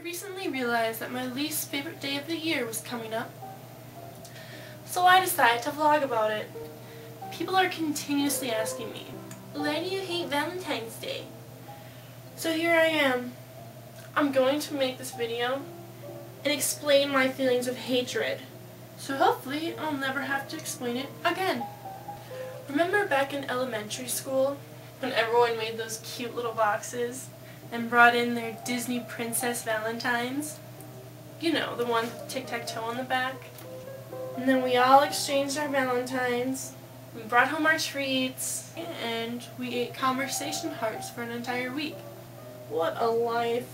recently realized that my least favorite day of the year was coming up, so I decided to vlog about it. People are continuously asking me, why do you hate Valentine's Day? So here I am. I'm going to make this video and explain my feelings of hatred. So hopefully I'll never have to explain it again. Remember back in elementary school when everyone made those cute little boxes and brought in their Disney Princess Valentines? You know, the one with tic-tac-toe on the back. And then we all exchanged our Valentines. We brought home our treats, and we ate conversation hearts for an entire week. What a life.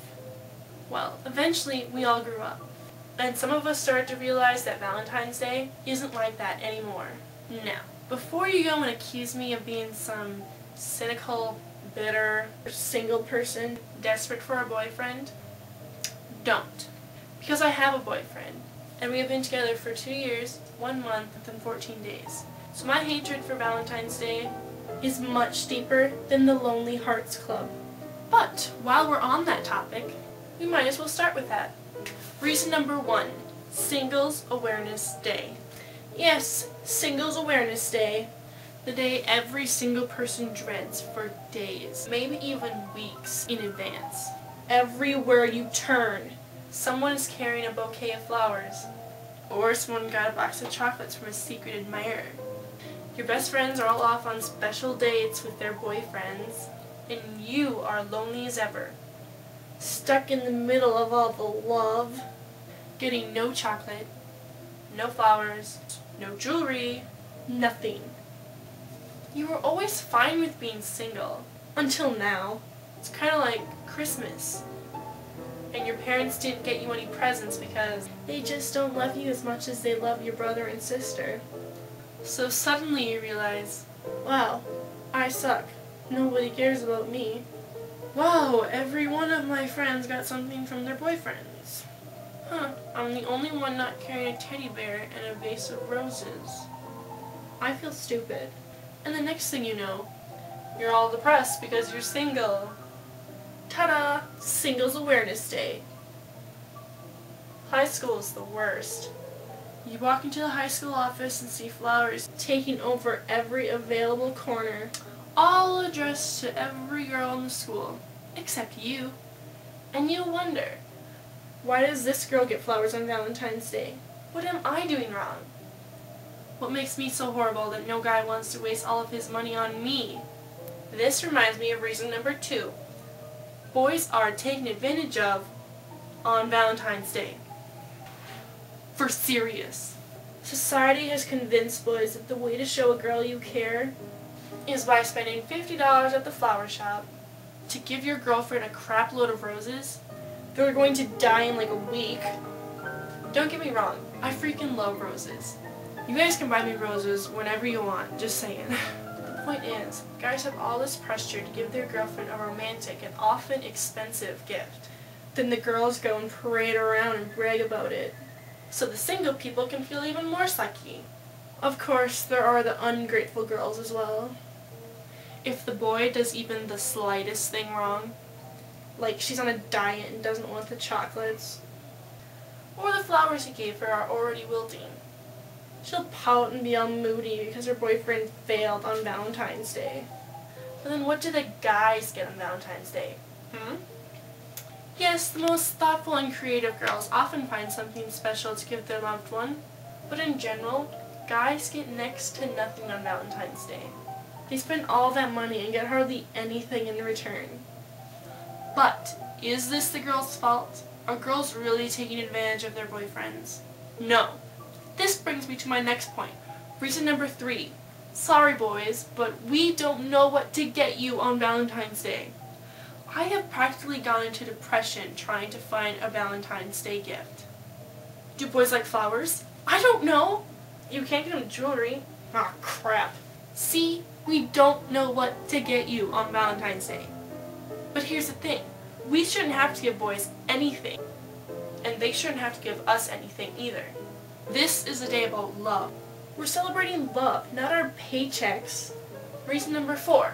Well, eventually we all grew up. And some of us started to realize that Valentine's Day isn't like that anymore. Now, before you go and accuse me of being some cynical, bitter, single person desperate for a boyfriend, don't. Because I have a boyfriend, and we have been together for 2 years, 1 month, and 14 days. So my hatred for Valentine's Day is much deeper than the Lonely Hearts Club. But while we're on that topic, we might as well start with that. Reason number 1, Singles Awareness Day. Yes, Singles Awareness Day. The day every single person dreads for days, maybe even weeks in advance. Everywhere you turn, someone is carrying a bouquet of flowers, or someone got a box of chocolates from a secret admirer. Your best friends are all off on special dates with their boyfriends, and you are lonely as ever, stuck in the middle of all the love, getting no chocolate, no flowers, no jewelry, nothing. You were always fine with being single, until now. It's kind of like Christmas, and your parents didn't get you any presents because they just don't love you as much as they love your brother and sister. So suddenly you realize, wow, I suck. Nobody cares about me. Wow, every one of my friends got something from their boyfriends. Huh, I'm the only one not carrying a teddy bear and a vase of roses. I feel stupid. And the next thing you know, you're all depressed because you're single. Ta-da! Singles Awareness Day. High school is the worst. You walk into the high school office and see flowers taking over every available corner, all addressed to every girl in the school, except you. And you wonder, why does this girl get flowers on Valentine's Day? What am I doing wrong? What makes me so horrible that no guy wants to waste all of his money on me? This reminds me of reason number 2. Boys are taken advantage of on Valentine's Day. For serious. Society has convinced boys that the way to show a girl you care is by spending $50 at the flower shop to give your girlfriend a crap load of roses. They're going to die in like a week. Don't get me wrong, I freaking love roses. You guys can buy me roses whenever you want, just saying. The point is, guys have all this pressure to give their girlfriend a romantic and often expensive gift. Then the girls go and parade around and brag about it, so the single people can feel even more sucky. Of course, there are the ungrateful girls as well. If the boy does even the slightest thing wrong, like she's on a diet and doesn't want the chocolates, or the flowers he gave her are already wilting, she'll pout and be all moody because her boyfriend failed on Valentine's Day. But then what do the guys get on Valentine's Day? Yes, the most thoughtful and creative girls often find something special to give their loved one, but in general, guys get next to nothing on Valentine's Day. They spend all that money and get hardly anything in return. But is this the girl's fault? Are girls really taking advantage of their boyfriends? No. This brings me to my next point. Reason number 3. Sorry boys, but we don't know what to get you on Valentine's Day. I have practically gone into depression trying to find a Valentine's Day gift. Do boys like flowers? I don't know. You can't get them jewelry. Ah, crap. See, we don't know what to get you on Valentine's Day. But here's the thing. We shouldn't have to give boys anything. And they shouldn't have to give us anything either. This is a day about love. We're celebrating love, not our paychecks. Reason number 4.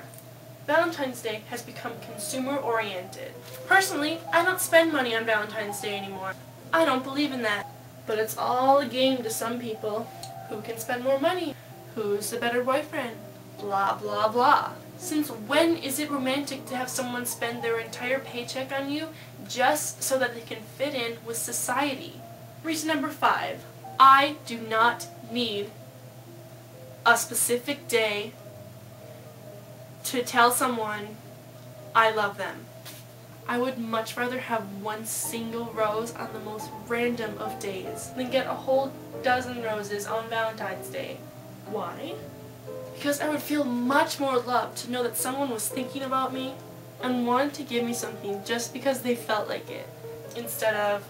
Valentine's Day has become consumer-oriented. Personally, I don't spend money on Valentine's Day anymore. I don't believe in that. But it's all a game to some people. Who can spend more money? Who's the better boyfriend? Blah blah blah. Since when is it romantic to have someone spend their entire paycheck on you just so that they can fit in with society? Reason number 5. I do not need a specific day to tell someone I love them. I would much rather have one single rose on the most random of days than get a whole dozen roses on Valentine's Day. Why? Because I would feel much more loved to know that someone was thinking about me and wanted to give me something just because they felt like it, instead of,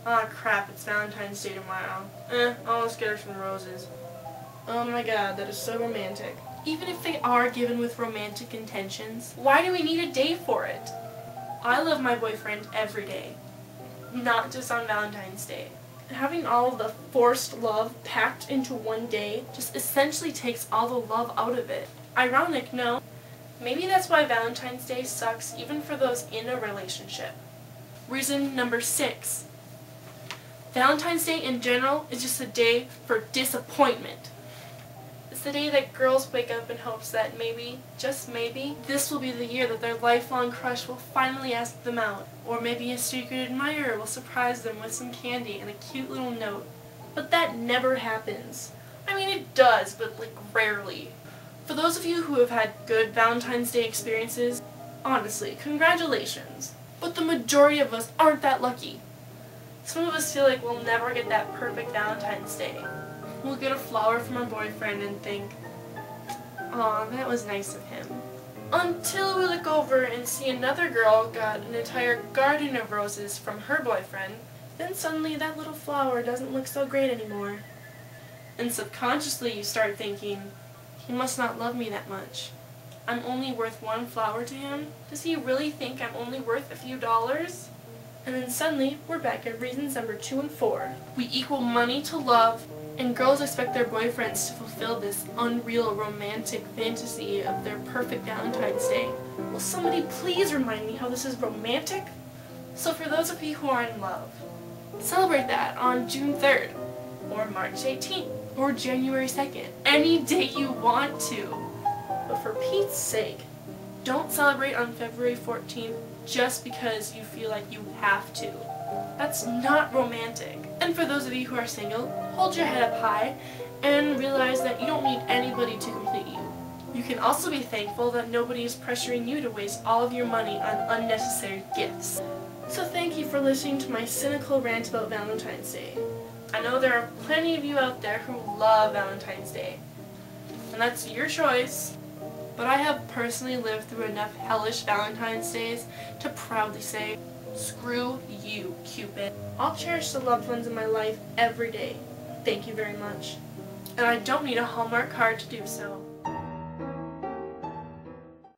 "Ah, crap, it's Valentine's Day tomorrow. I'll just get her some roses." Oh my god, that is so romantic. Even if they are given with romantic intentions, why do we need a day for it? I love my boyfriend every day, not just on Valentine's Day. Having all of the forced love packed into one day just essentially takes all the love out of it. Ironic, no? Maybe that's why Valentine's Day sucks even for those in a relationship. Reason number 6. Valentine's Day in general is just a day for disappointment. It's the day that girls wake up in hopes that maybe, just maybe, this will be the year that their lifelong crush will finally ask them out. Or maybe a secret admirer will surprise them with some candy and a cute little note. But that never happens. I mean, it does, but like rarely. For those of you who have had good Valentine's Day experiences, honestly, congratulations. But the majority of us aren't that lucky. Some of us feel like we'll never get that perfect Valentine's Day. We'll get a flower from our boyfriend and think, "Aw, that was nice of him." Until we look over and see another girl got an entire garden of roses from her boyfriend, then suddenly that little flower doesn't look so great anymore. And subconsciously you start thinking, he must not love me that much. I'm only worth one flower to him? Does he really think I'm only worth a few dollars? And then suddenly we're back at reasons number 2 and 4. We equal money to love, and girls expect their boyfriends to fulfill this unreal romantic fantasy of their perfect Valentine's Day. Will somebody please remind me how this is romantic? So for those of you who are in love, celebrate that on June 3rd, or March 18th, or January 2nd, any day you want to. But for Pete's sake, don't celebrate on February 14th just because you feel like you have to. That's not romantic. And for those of you who are single, hold your head up high and realize that you don't need anybody to complete you. You can also be thankful that nobody is pressuring you to waste all of your money on unnecessary gifts. So thank you for listening to my cynical rant about Valentine's Day. I know there are plenty of you out there who love Valentine's Day, and that's your choice. But I have personally lived through enough hellish Valentine's Days to proudly say, screw you, Cupid. I'll cherish the loved ones in my life every day. Thank you very much. And I don't need a Hallmark card to do so.